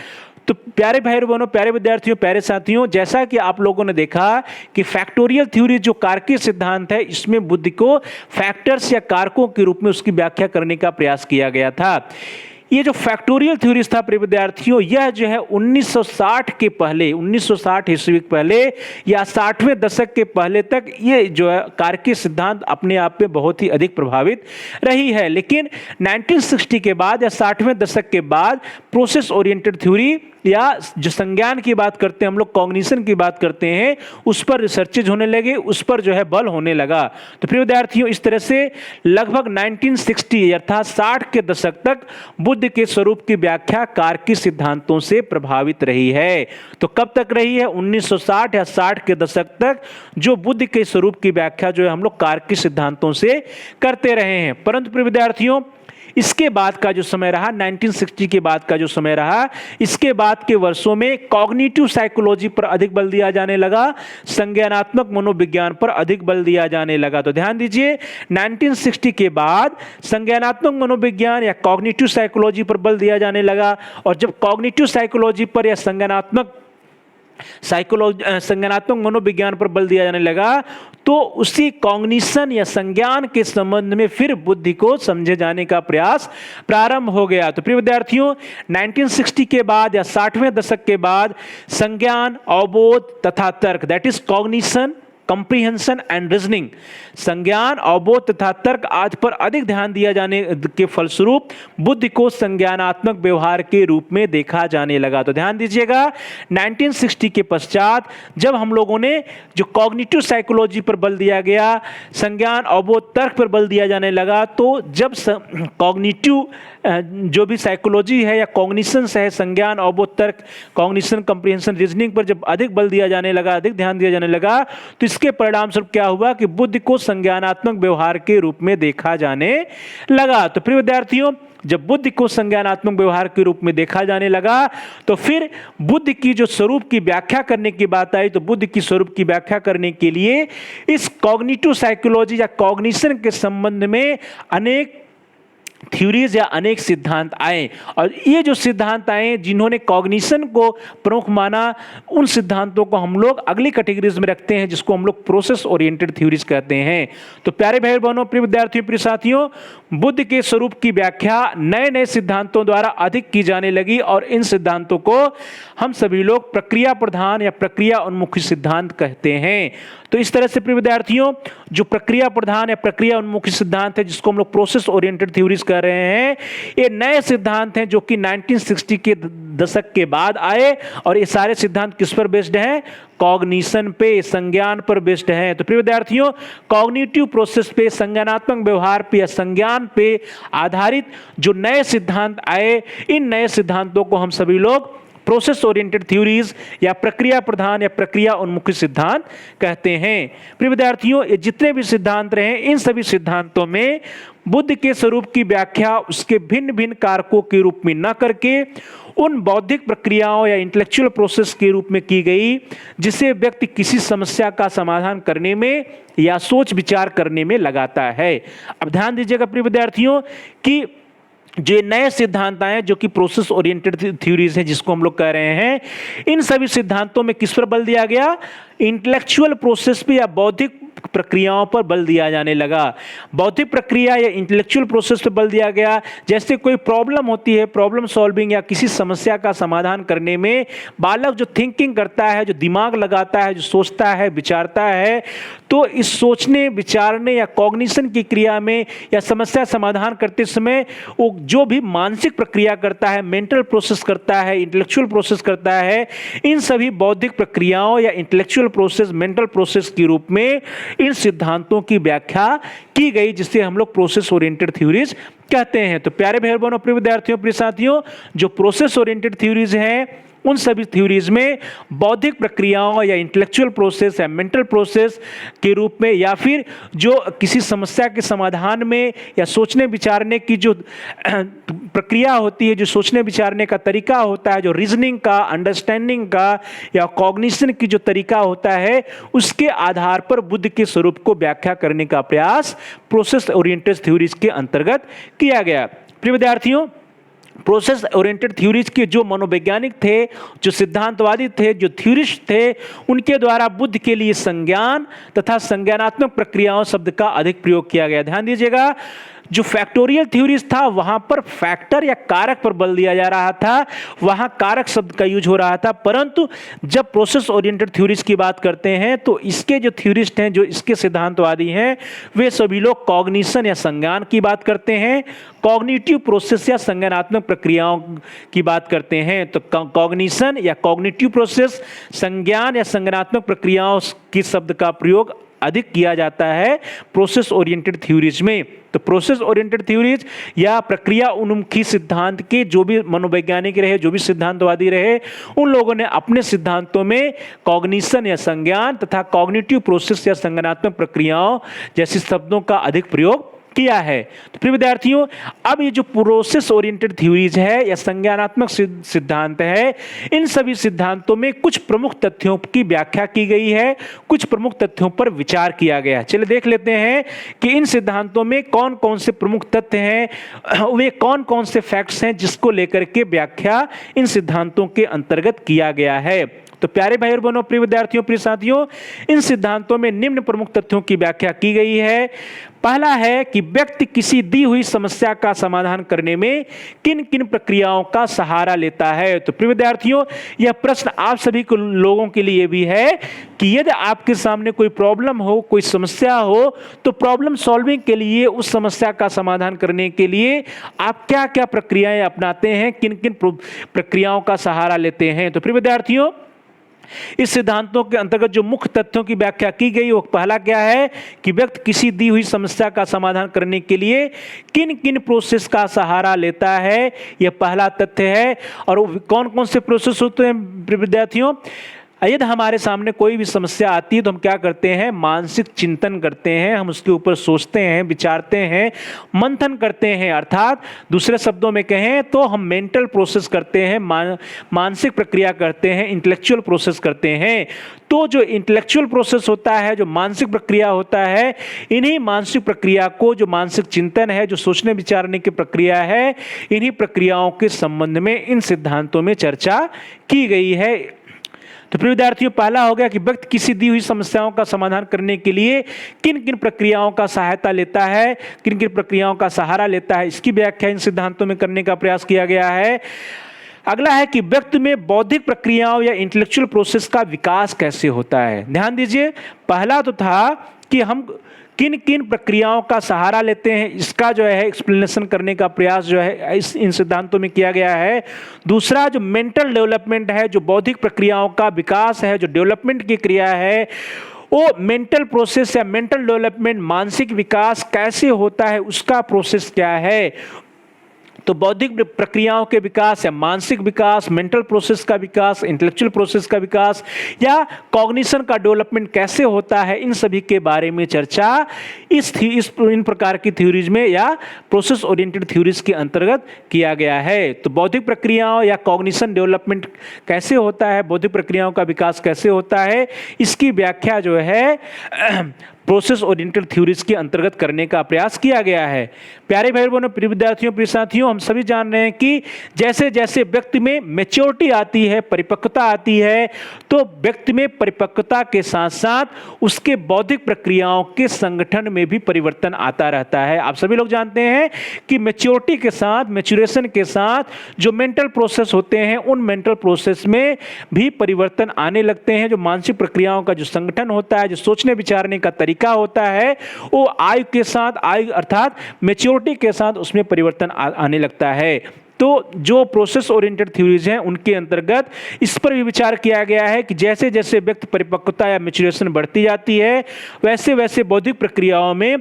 तो प्यारे भाई बहनों, प्यारे विद्यार्थियों, प्यारे साथियों, जैसा कि आप लोगों ने देखा कि फैक्टोरियल थ्योरी जो कारकीय सिद्धांत है, इसमें बुद्धि को फैक्टर्स या कारकों के रूप में उसकी व्याख्या करने का प्रयास किया गया था। ये जो फैक्टोरियल थ्योरीज था प्रिय विद्यार्थियों, यह जो है 1960 के पहले, 1960 ईस्वी के पहले या 60वें दशक के पहले तक ये जो है कारकीय सिद्धांत अपने आप में बहुत ही अधिक प्रभावित रही है। लेकिन 1960 के बाद या 60वें दशक के बाद प्रोसेस ओरिएंटेड थ्योरी या जो संज्ञान की बात करते हैं हम लोग, कॉग्निशन की बात करते हैं, उस पर रिसर्चेज होने लगे, उस पर जो है बल होने लगा। तो प्रिय विद्यार्थियों इस तरह से लगभग 1960 अर्थात 60 के दशक तक बुद्ध के स्वरूप की व्याख्या कारकीय सिद्धांतों से प्रभावित रही है। तो कब तक रही है? 1960 या 60 के दशक तक जो बुद्ध के स्वरूप की व्याख्या जो है हम लोग कारकीय सिद्धांतों से करते रहे हैं। परंतु प्रिय विद्यार्थियों इसके बाद का जो समय रहा, 1960 के बाद का जो समय रहा, इसके बाद के वर्षों में कॉग्निटिव साइकोलॉजी पर अधिक बल दिया जाने लगा, संज्ञानात्मक मनोविज्ञान पर अधिक बल दिया जाने लगा। तो ध्यान दीजिए 1960 के बाद संज्ञानात्मक मनोविज्ञान या कॉग्निटिव साइकोलॉजी पर बल दिया जाने लगा। और जब कॉग्निटिव साइकोलॉजी पर या संज्ञानात्मक संज्ञानात्मक मनोविज्ञान पर बल दिया जाने लगा, तो उसी कॉग्निशन या संज्ञान के संबंध में फिर बुद्धि को समझे जाने का प्रयास प्रारंभ हो गया। तो प्रिय विद्यार्थियों, 1960 के बाद या 60वें दशक के बाद संज्ञान, अवबोध तथा तर्क, that is cognition, comprehension and reasoning, संज्ञान, अवबोध तथा तर्क आदि पर अधिक ध्यान दिया जाने के फलस्वरूप बुद्धि को संज्ञानात्मक व्यवहार के रूप में देखा जाने लगा। तो ध्यान दीजिएगा, 1960 के पश्चात जब हम लोगों ने जो कॉग्निटिव साइकोलॉजी पर बल दिया गया, संज्ञान, अवबोध, तर्क पर बल दिया जाने लगा, तो जब कॉग्निटिव जो भी साइकोलॉजी है या कॉग्निशंस है, संज्ञान, अवबोध, तर्क, कॉग्निशन, कंप्रीहेंशन, रीजनिंग पर जब अधिक बल दिया जाने लगा, अधिक ध्यान दिया जाने लगा, तो इसके परिणाम स्वरूप क्या हुआ कि बुद्धि को संज्ञानात्मक व्यवहार के रूप में देखा जाने लगा। तो प्रिय विद्यार्थियों, जब बुद्धि को संज्ञानात्मक व्यवहार के रूप में देखा जाने लगा, तो फिर बुद्धि की जो स्वरूप की व्याख्या करने की बात आई, तो बुद्धि की स्वरूप की व्याख्या करने के लिए इस कॉग्निटिव साइकोलॉजी या कॉग्निशन के संबंध में अनेक थ्योरीज या अनेक सिद्धांत आए। और ये जो सिद्धांत आए जिन्होंने कॉग्निशन को प्रमुख माना, उन सिद्धांतों को हम लोग अगली कैटेगरीज में रखते हैं, जिसको हम लोग प्रोसेस ओरिएंटेड थ्योरीज कहते हैं। तो प्यारे भाई बहनों, प्रिय विद्यार्थियों, प्रिय साथियों, बुद्धि के स्वरूप की व्याख्या नए नए सिद्धांतों द्वारा अधिक की जाने लगी, और इन सिद्धांतों को हम सभी लोग प्रक्रिया प्रधान या प्रक्रिया उन्मुखी सिद्धांत कहते हैं। तो इस तरह से प्रिय विद्यार्थियों, जो प्रक्रिया प्रधान या प्रक्रिया उन्मुखी सिद्धांत है, जिसको हम लोग प्रोसेस ओरिएंटेड थ्योरीज कह रहे हैं, ये नए सिद्धांत हैं जो कि 1960 के दशक के बाद आए, और ये सारे सिद्धांत किस पर बेस्ड हैं? कॉग्निशन पे, संज्ञान पर बेस्ड हैं। तो प्रिय विद्यार्थियों, कॉग्निटिव प्रोसेस पे, संज्ञानात्मक व्यवहार पे या संज्ञान पे आधारित जो नए सिद्धांत आए, इन नए सिद्धांतों को हम सभी लोग प्रोसेस ओरिएंटेड थ्योरीज या प्रक्रिया प्रधान या प्रक्रिया उन्मुखी सिद्धांत कहते हैं। प्रिय विद्यार्थियों, ये जितने भी सिद्धांत रहे, इन सभी सिद्धांतों में बुद्धि के स्वरूप की व्याख्या उसके भिन्न भिन्न कारकों के रूप में न करके उन बौद्धिक प्रक्रियाओं या इंटेलेक्चुअल प्रोसेस के रूप में की गई, जिसे व्यक्ति किसी समस्या का समाधान करने में या सोच विचार करने में लगाता है। अब ध्यान दीजिएगा प्रिय विद्यार्थियों कि जो नए सिद्धांत आए जो कि प्रोसेस ओरिएंटेड थ्योरीज है, जिसको हम लोग कह रहे हैं, इन सभी सिद्धांतों में किस पर बल दिया गया? इंटेलेक्चुअल प्रोसेस पे या बौद्धिक प्रक्रियाओं पर बल दिया जाने लगा। बौद्धिक प्रक्रिया या इंटेलेक्चुअल प्रोसेस पर बल दिया गया। जैसे कोई प्रॉब्लम होती है, प्रॉब्लम सॉल्विंग या किसी समस्या का समाधान करने में बालक जो थिंकिंग करता है, जो दिमाग लगाता है, जो सोचता है, विचारता है, तो इस सोचने, विचारने या कॉग्निशन की क्रिया में या समस्या समाधान करते समय वो जो भी मानसिक प्रक्रिया करता है, मेंटल प्रोसेस करता है, इंटेलेक्चुअल प्रोसेस करता है, इन सभी बौद्धिक प्रक्रियाओं या इंटेलेक्चुअल प्रोसेस, मेंटल प्रोसेस के रूप में इन सिद्धांतों की व्याख्या की गई, जिसे हम लोग प्रोसेस ओरिएंटेड थ्योरीज कहते हैं। तो प्यारे भाई बहनों, प्रिय विद्यार्थियों, प्रिय साथियों, जो प्रोसेस ओरिएंटेड थ्योरीज हैं, उन सभी थ्योरीज में बौद्धिक प्रक्रियाओं या इंटेलेक्चुअल प्रोसेस या मेंटल प्रोसेस के रूप में, या फिर जो किसी समस्या के समाधान में या सोचने विचारने की जो प्रक्रिया होती है, जो सोचने विचारने का तरीका होता है, जो रीजनिंग का, अंडरस्टैंडिंग का या कॉग्निशन की जो तरीका होता है, उसके आधार पर बुद्धि के स्वरूप को व्याख्या करने का प्रयास प्रोसेस ओरिएंटेड थ्योरीज के अंतर्गत किया गया। प्रिय विद्यार्थियों, प्रोसेस ओरिएंटेड थ्योरीज के जो मनोवैज्ञानिक थे, जो सिद्धांतवादी थे, जो थ्योरिस्ट थे, उनके द्वारा बुद्धि के लिए संज्ञान तथा संज्ञानात्मक प्रक्रियाओं शब्द का अधिक प्रयोग किया गया। ध्यान दीजिएगा, जो फैक्टोरियल थ्योरीज था, वहां पर फैक्टर या कारक पर बल दिया जा रहा था, वहां कारक शब्द का यूज हो रहा था। परंतु जब प्रोसेस ओरिएंटेड थ्योरीज की बात करते हैं, तो इसके जो थ्योरिस्ट हैं, जो इसके सिद्धांतवादी हैं, वे सभी लोग कॉग्निशन या संज्ञान की बात करते हैं, कॉग्निटिव प्रोसेस या संज्ञानात्मक प्रक्रियाओं की बात करते हैं। तो कॉग्निशन या कॉग्निटिव प्रोसेस, संज्ञान या संज्ञानात्मक प्रक्रियाओं की शब्द का प्रयोग अधिक किया जाता है प्रोसेस ओरिएंटेड थ्योरीज में। तो प्रोसेस ओरिएंटेड थ्योरीज या प्रक्रिया उन्मुखी सिद्धांत के जो भी मनोवैज्ञानिक रहे, जो भी सिद्धांतवादी रहे, उन लोगों ने अपने सिद्धांतों में कॉग्निशन या संज्ञान तथा कॉग्निटिव प्रोसेस या संज्ञानात्मक प्रक्रियाओं जैसे शब्दों का अधिक प्रयोग किया है। तो प्रिय विद्यार्थियों, अब ये जो प्रोसेस ओरिएंटेड थ्योरीज है या संज्ञानात्मक सिद्धांत है, इन सभी सिद्धांतों में कुछ प्रमुख तथ्यों की व्याख्या की गई है, कुछ प्रमुख तथ्यों पर विचार किया गया है। चलिए देख लेते हैं कि इन सिद्धांतों में कौन कौन से प्रमुख तथ्य हैं, वे कौन कौन से फैक्ट्स हैं जिसको लेकर के व्याख्या इन सिद्धांतों के अंतर्गत किया गया है। तो प्यारे भाई और बहनों, प्रिय विद्यार्थियों, प्रिय साथियों, इन सिद्धांतों में निम्न प्रमुख तथ्यों की व्याख्या की गई है। पहला है कि व्यक्ति किसी दी हुई समस्या का समाधान करने में किन किन प्रक्रियाओं का सहारा लेता है। तो प्रिय विद्यार्थियों, यह प्रश्न आप सभी को लोगों के लिए भी है कि यदि आपके सामने कोई प्रॉब्लम हो, कोई समस्या हो, तो प्रॉब्लम सॉल्विंग के लिए, उस समस्या का समाधान करने के लिए आप क्या क्या प्रक्रियाएं अपनाते हैं, किन किन प्रक्रियाओं का सहारा लेते हैं। तो प्रिय विद्यार्थियों, इस सिद्धांतों के अंतर्गत जो मुख्य तथ्यों की व्याख्या की गई, वो पहला क्या है कि व्यक्ति किसी दी हुई समस्या का समाधान करने के लिए किन किन प्रोसेस का सहारा लेता है, यह पहला तथ्य है। और कौन कौन से प्रोसेस होते हैं विद्यार्थियों? यदि हमारे सामने कोई भी समस्या आती है तो हम क्या करते हैं? मानसिक चिंतन करते हैं, हम उसके ऊपर सोचते हैं, विचारते हैं, मंथन करते हैं। अर्थात दूसरे शब्दों में कहें तो हम मेंटल प्रोसेस करते हैं, मानसिक प्रक्रिया करते हैं, इंटेलेक्चुअल प्रोसेस करते हैं। तो जो इंटेलेक्चुअल प्रोसेस होता है, जो मानसिक प्रक्रिया होता है, इन्हीं मानसिक प्रक्रिया को, जो मानसिक चिंतन है, जो सोचने विचारने की प्रक्रिया है, इन्हीं प्रक्रियाओं के संबंध में इन सिद्धांतों में चर्चा की गई है। तो प्रिय विद्यार्थियों, पहला हो गया कि व्यक्ति किसी दी हुई समस्याओं का समाधान करने के लिए किन किन प्रक्रियाओं का सहायता लेता है, किन किन प्रक्रियाओं का सहारा लेता है, इसकी व्याख्या इन सिद्धांतों में करने का प्रयास किया गया है। अगला है कि व्यक्ति में बौद्धिक प्रक्रियाओं या इंटेलेक्चुअल प्रोसेस का विकास कैसे होता है। ध्यान दीजिए, पहला तो था कि हम किन किन प्रक्रियाओं का सहारा लेते हैं, इसका जो है एक्सप्लेनेशन करने का प्रयास जो है इन सिद्धांतों में किया गया है। दूसरा जो मेंटल डेवलपमेंट है, जो बौद्धिक प्रक्रियाओं का विकास है, जो डेवलपमेंट की क्रिया है, वो मेंटल प्रोसेस या मेंटल डेवलपमेंट, मानसिक विकास कैसे होता है, उसका प्रोसेस क्या है। तो बौद्धिक प्रक्रियाओं के विकास या मानसिक विकास, मेंटल प्रोसेस का विकास, इंटेलेक्चुअल प्रोसेस का विकास या कॉग्निशन का डेवलपमेंट कैसे होता है, इन सभी के बारे में चर्चा इन प्रकार की थ्योरीज में या प्रोसेस ओरिएंटेड थ्योरीज के अंतर्गत किया गया है। तो बौद्धिक प्रक्रियाओं या कॉग्निशन डेवलपमेंट कैसे होता है, बौद्धिक प्रक्रियाओं का विकास कैसे होता है, इसकी व्याख्या जो है प्रोसेस ओरिएंटेड थ्योरीज के अंतर्गत करने का प्रयास किया गया है। प्यारे भाई बहनों, प्रिय विद्यार्थियों, प्रिय साथियों, हम सभी जान रहे हैं कि जैसे जैसे व्यक्ति में मैच्योरिटी आती है, परिपक्वता आती है, तो व्यक्ति में परिपक्वता के साथ साथ उसके बौद्धिक प्रक्रियाओं के संगठन में भी परिवर्तन आता रहता है। आप सभी लोग जानते हैं कि मैच्योरिटी के साथ, मैच्योरेशन के साथ जो मेंटल प्रोसेस होते हैं, उन मेंटल प्रोसेस में भी परिवर्तन आने लगते हैं। जो मानसिक प्रक्रियाओं का जो संगठन होता है, जो सोचने विचारने का तरीका होता है, वो आयु के साथ, आयु अर्थात मैच्योरिटी के साथ उसमें परिवर्तन आने लगता है। तो जो प्रोसेस ओरिएंटेड थ्योरीज हैं, उनके अंतर्गत इस पर भी विचार किया गया है कि जैसे जैसे व्यक्ति परिपक्वता या मैच्योरेशन बढ़ती जाती है, वैसे वैसे बौद्धिक प्रक्रियाओं में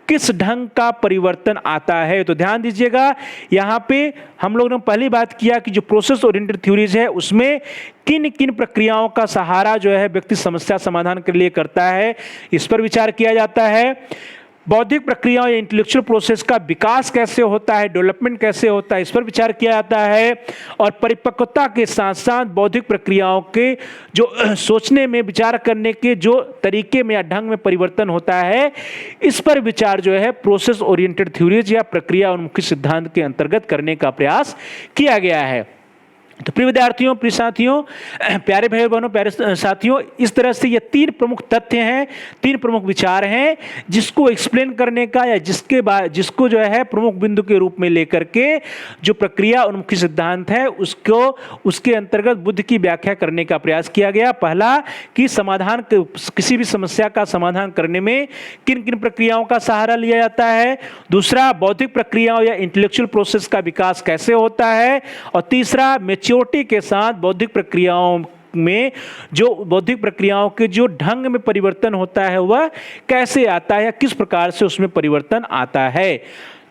किस ढंग का परिवर्तन आता है। तो ध्यान दीजिएगा, यहाँ पे हम लोगों ने पहली बात किया कि जो प्रोसेस ओरिएंटेड थ्योरीज है, उसमें किन किन प्रक्रियाओं का सहारा जो है व्यक्ति समस्या समाधान के लिए करता है, इस पर विचार किया जाता है। बौद्धिक प्रक्रियाओं या इंटेलेक्चुअल प्रोसेस का विकास कैसे होता है, डेवलपमेंट कैसे होता है, इस पर विचार किया जाता है। और परिपक्वता के साथ साथ बौद्धिक प्रक्रियाओं के जो सोचने में, विचार करने के जो तरीके में या ढंग में परिवर्तन होता है, इस पर विचार जो है प्रोसेस ओरिएंटेड थ्योरीज या प्रक्रिया उन्मुखी सिद्धांत के अंतर्गत करने का प्रयास किया गया है। तो प्रिय विद्यार्थियों, प्रिय साथियों, प्यारे भाई बहनों, प्यारे साथियों, इस तरह से ये तीन प्रमुख तथ्य हैं, तीन प्रमुख विचार हैं, जिसको एक्सप्लेन करने का या जिसको जो है प्रमुख बिंदु के रूप में लेकर के जो प्रक्रिया उन्मुखी सिद्धांत है, उसके अंतर्गत बुद्ध की व्याख्या करने का प्रयास किया गया। पहला कि किसी भी समस्या का समाधान करने में किन किन प्रक्रियाओं का सहारा लिया जाता है। दूसरा, बौद्धिक प्रक्रियाओं या इंटेलेक्चुअल प्रोसेस का विकास कैसे होता है। और तीसरा, मैच्योरिटी के साथ बौद्धिक प्रक्रियाओं में जो बौद्धिक प्रक्रियाओं के जो ढंग में परिवर्तन होता है, वह कैसे आता है या किस प्रकार से उसमें परिवर्तन आता है।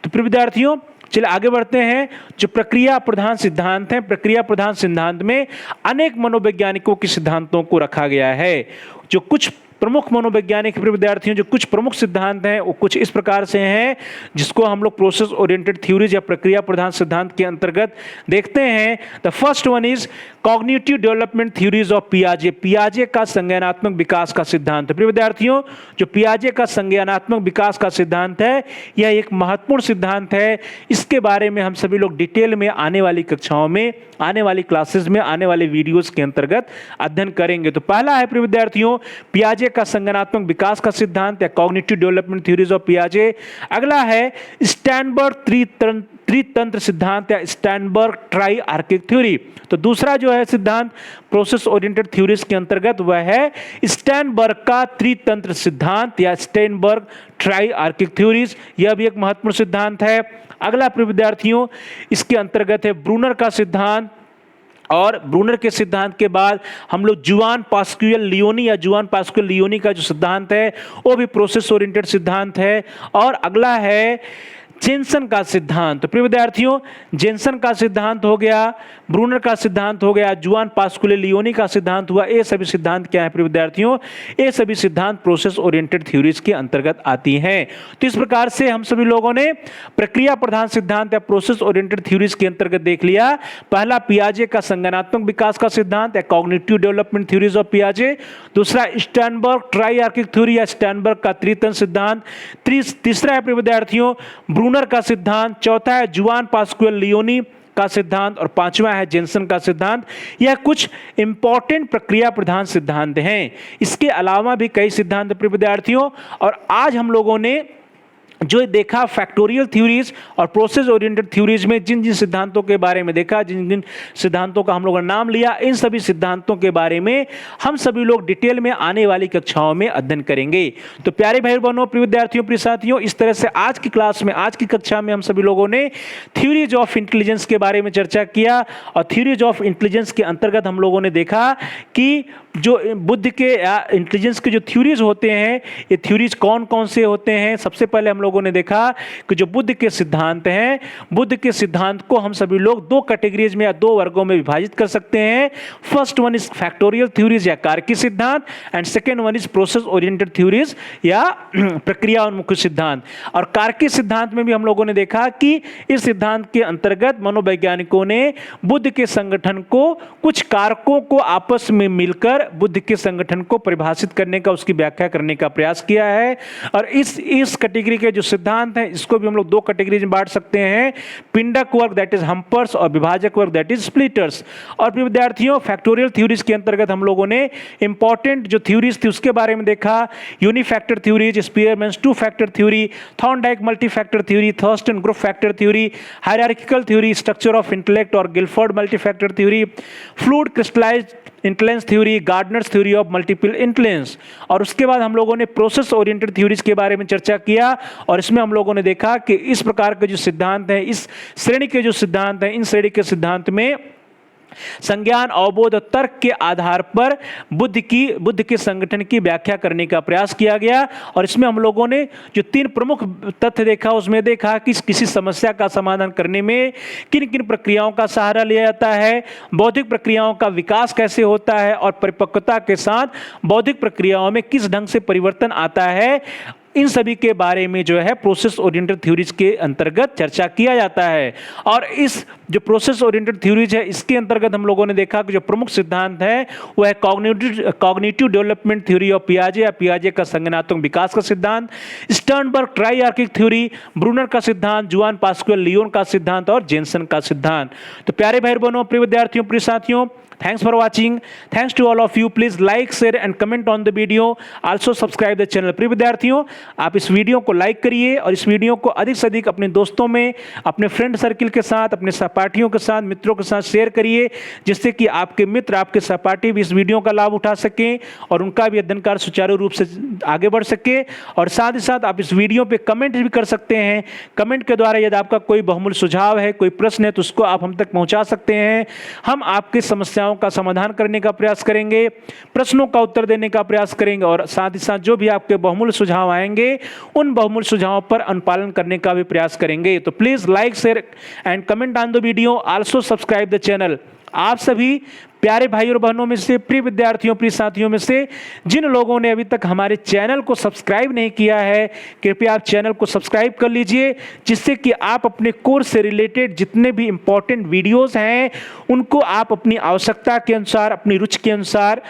तो प्रिय विद्यार्थियों, चलिए आगे बढ़ते हैं। जो प्रक्रिया प्रधान सिद्धांत हैं, प्रक्रिया प्रधान सिद्धांत में अनेक मनोवैज्ञानिकों के सिद्धांतों को रखा गया है। जो कुछ प्रमुख मनोवैज्ञानिक प्रिय विद्यार्थियों जो कुछ प्रमुख सिद्धांत हैं वो कुछ इस प्रकार से हैं, जिसको हम लोग प्रोसेस ओरिएंटेड थ्योरीज या प्रक्रिया प्रधान सिद्धांत के अंतर्गत देखते हैं। The first one is cognitive development theories of पियाजे। पियाजे का संज्ञानात्मक विकास का सिद्धांत। प्रिय विद्यार्थियों, जो पियाजे का संज्ञानात्मक विकास का सिद्धांत है, यह एक महत्वपूर्ण सिद्धांत है। इसके बारे में हम सभी लोग डिटेल में आने वाली कक्षाओं में, आने वाली क्लासेस में, आने वाले वीडियोस के अंतर्गत अध्ययन करेंगे। तो पहला है प्रिय विद्यार्थियों पियाजे का संज्ञानात्मक विकास का सिद्धांत या कॉग्निटिव डेवलपमेंट थ्योरीज ऑफ पियाजे। अगला है स्टैनबर्ग त्रितंत्र सिद्धांत या स्टैनबर्ग ट्राई आर्किक थ्योरी। तो दूसरा जो है सिद्धांत प्रोसेस ओरिएंटेड थ्योरीज के अंतर्गत वह है स्टैनबर्ग का त्रितंत्र सिद्धांत या स्टैनबर्ग ट्राई आर्किक थ्योरीज। यह भी एक महत्वपूर्ण सिद्धांत है। अगला प्रिय विद्यार्थियों इसके अंतर्गत है ब्रूनर का सिद्धांत, और ब्रूनर के सिद्धांत के बाद हम लोग जुआन पास्क्यूल लियोनी या जुआन पास्क्यूल लियोनी का जो सिद्धांत है वो भी प्रोसेस ओरिएंटेड सिद्धांत है। और अगला है जेनसन का सिद्धांत। तो प्रिय विद्यार्थियों जेनसन का सिद्धांत हो गया, ब्रूनर का सिद्धांत हो गया, जुआन पास्क्यूल लियोनी का सिद्धांत हुआ। ये सभी सिद्धांत क्या है प्रिय विद्यार्थियों? ये सभी सिद्धांत प्रोसेस ओरिएंटेड थ्योरीज के अंतर्गत आती हैं। तो इस प्रकार से हम सभी लोगों ने प्रक्रिया प्रधान सिद्धांत या प्रोसेस ओरिएंटेड थ्योरीज के अंतर्गत देख लिया। पहला पियाजे का संज्ञानात्मक विकास का सिद्धांत या कॉग्निटिव डेवलपमेंट थ्योरीज ऑफ पियाजे। दूसरा स्टैनबर्ग ट्राई आर्किक थ्योरी या स्टैनबर्ग का त्रितंत्र सिद्धांत। तीसरा है प्रिय विद्यार्थियों ब्रूनर का सिद्धांत। चौथा है जुआन पास्क्यूल लियोनी का सिद्धांत और पांचवा है जेनसन का सिद्धांत। यह कुछ इंपॉर्टेंट प्रक्रिया प्रधान सिद्धांत हैं। इसके अलावा भी कई सिद्धांत प्रिय विद्यार्थियों, और आज हम लोगों ने जो देखा फैक्टोरियल थ्योरीज और प्रोसेस ओरिएंटेड थ्योरीज में जिन जिन सिद्धांतों के बारे में देखा, जिन जिन सिद्धांतों का हम लोगों ने नाम लिया, इन सभी सिद्धांतों के बारे में हम सभी लोग डिटेल में आने वाली कक्षाओं में अध्ययन करेंगे। तो प्यारे भाई बहनों, प्रिय विद्यार्थियों, प्रिय साथियों, इस तरह से आज की क्लास में, आज की कक्षा में हम सभी लोगों ने थ्योरीज ऑफ इंटेलिजेंस के बारे में चर्चा किया। और थ्योरीज ऑफ इंटेलिजेंस के अंतर्गत हम लोगों ने देखा कि जो बुद्धि के इंटेलिजेंस के जो थ्योरीज होते हैं, ये थ्योरीज कौन कौन से होते हैं। सबसे पहले हम लोगों ने देखा कि जो बुद्धि के सिद्धांत हैं, बुद्धि के सिद्धांत को हम सभी लोग दो कैटेगरीज में या दो वर्गों में विभाजित कर सकते हैं। First one is factorial theories या कारकी सिद्धांत, and second one is process oriented theories या प्रक्रिया उन्मुख सिद्धांत। और कारकी सिद्धांत में भी हम लोगों ने देखा कि इस सिद्धांत के अंतर्गत मनोवैज्ञानिकों ने बुद्धि के संगठन को, कुछ कारकों को आपस में मिलकर बुद्धि के संगठन को परिभाषित करने का, उसकी व्याख्या करने का प्रयास किया है। और इस कैटेगरी के जो सिद्धांत हैं इसको भी हम लोग दो कैटेगरी में बांट सकते हैं, पिंडक वर्ग दैट इज हम्पर्स और विभाजक वर्ग दैट इज स्प्लिटर्स। और विद्यार्थियों फैक्टोरियल थ्योरीज के अंतर्गत हम लोगों ने इंपॉर्टेंट जो थ्योरीज थी उसके बारे में देखा, unifactor theories, Spearman's two factor theory, Thorndike multifactor theory, Thurstone group factor theory, hierarchical theory, structure of intellect और Guilford multifactor theory, fluid crystallized intelligence theory, Gardner's theory of multiple intelligence. और उसके बाद हम लोगों ने प्रोसेस ओरिएंटेड थ्योरीज के बारे में चर्चा किया। और इसमें हम लोगों ने देखा कि इस प्रकार के जो सिद्धांत हैं, इस श्रेणी के जो सिद्धांत हैं, इन श्रेणी के सिद्धांत में संज्ञान, अवबोध और तर्क के आधार पर बुद्धि के संगठन की व्याख्या करने का प्रयास किया गया। और इसमें हम लोगों ने जो तीन प्रमुख तथ्य देखा, उसमें देखा कि किसी समस्या का समाधान करने में किन किन प्रक्रियाओं का सहारा लिया जाता है, बौद्धिक प्रक्रियाओं का विकास कैसे होता है और परिपक्वता के साथ बौद्धिक प्रक्रियाओं में किस ढंग से परिवर्तन आता है। इन सभी के बारे में जो है प्रोसेस ओरिएंटेड थ्योरीज के अंतर्गत चर्चा किया जाता है। और इस जो प्रोसेस ओरिएंटेड थ्योरीज है इसके अंतर्गत हम लोगों ने देखा कि जो प्रमुख सिद्धांत है वह है कॉग्निटिव डेवलपमेंट थ्योरी ऑफ पियाजे या पियाजे का संज्ञानात्मक विकास का सिद्धांत, Sternberg triarchic theory, Bruner का सिद्धांत, जुआन पास्क्यूल लियोन का सिद्धांत और जेनसन का सिद्धांत। तो प्यारे भाई बहनों, प्रिय विद्यार्थियों, प्रिय साथियों, thanks for watching. Thanks to all of you. Please like, share and comment on the video. Also subscribe the channel. प्रिय विद्यार्थियों, आप इस वीडियो को लाइक करिए और इस वीडियो को अधिक से अधिक अपने दोस्तों में, अपने फ्रेंड सर्किल के साथ, अपने सहपाठियों के साथ, मित्रों के साथ शेयर करिए, जिससे कि आपके मित्र, आपके सहपाठी भी इस वीडियो का लाभ उठा सकें और उनका भी अध्ययन कार्य सुचारू रूप से आगे बढ़ सके। और साथ ही साथ आप इस वीडियो पे कमेंट भी कर सकते हैं। कमेंट के द्वारा यदि आपका कोई बहुमूल्य सुझाव है, कोई प्रश्न है, तो उसको आप हम तक पहुंचा सकते हैं। हम आपकी समस्याओं का समाधान करने का प्रयास करेंगे, प्रश्नों का उत्तर देने का प्रयास करेंगे और साथ ही साथ जो भी आपके बहुमूल्य सुझाव आएंगे उन बहुमूल्य सुझावों पर अनुपालन करने का भी प्रयास करेंगे। तो please like, share and comment on the video, also subscribe the channel. आप सभी प्यारे भाई और बहनों में से, प्रिय विद्यार्थियों, प्रिय साथियों में से जिन लोगों ने अभी तक हमारे चैनल को सब्सक्राइब नहीं किया है, कृपया आप चैनल को सब्सक्राइब कर लीजिए, जिससे कि आप अपने कोर्स से रिलेटेड जितने भी इंपॉर्टेंट वीडियोस हैं उनको आप अपनी आवश्यकता के अनुसार, अपनी रुचि के अनुसार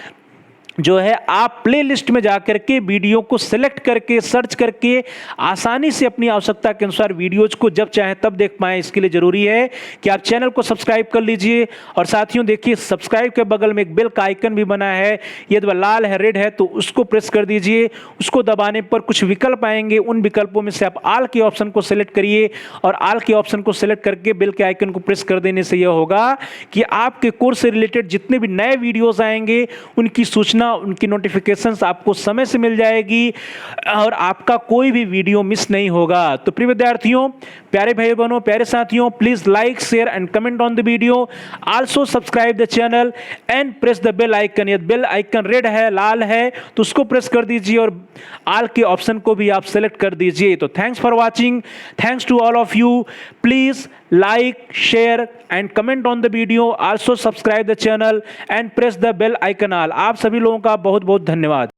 जो है आप प्लेलिस्ट में जाकर के वीडियो को सिलेक्ट करके, सर्च करके आसानी से अपनी आवश्यकता के अनुसार वीडियोज को जब चाहे तब देख पाएं। इसके लिए जरूरी है कि आप चैनल को सब्सक्राइब कर लीजिए। और साथियों देखिए, सब्सक्राइब के बगल में एक बेल का आइकन भी बना है, यदि लाल है, रेड है तो उसको प्रेस कर दीजिए। उसको दबाने पर कुछ विकल्प आएंगे, उन विकल्पों में से आप ऑल के ऑप्शन को सिलेक्ट करिए और ऑल के ऑप्शन को सिलेक्ट करके बेल के आइकन को प्रेस कर देने से यह होगा कि आपके कोर्स से रिलेटेड जितने भी नए वीडियोज आएंगे उनकी सूचना, उनकी नोटिफिकेशंस आपको समय से मिल जाएगी और आपका कोई भी वीडियो मिस नहीं होगा। तो प्रिय विद्यार्थियों, प्यारे भाई बहनों, प्यारे साथियों, please like, share and comment on the video. Also subscribe the channel and press the bell icon. यदि बेल आइकन रेड है, लाल है तो उसको प्रेस कर दीजिए और ऑल के ऑप्शन को भी आप सेलेक्ट कर दीजिए। तो thanks for watching, thanks to all of you. Please like, share and comment on the video. Also subscribe the channel and press the bell icon all. आप सभी लोगों का बहुत बहुत धन्यवाद।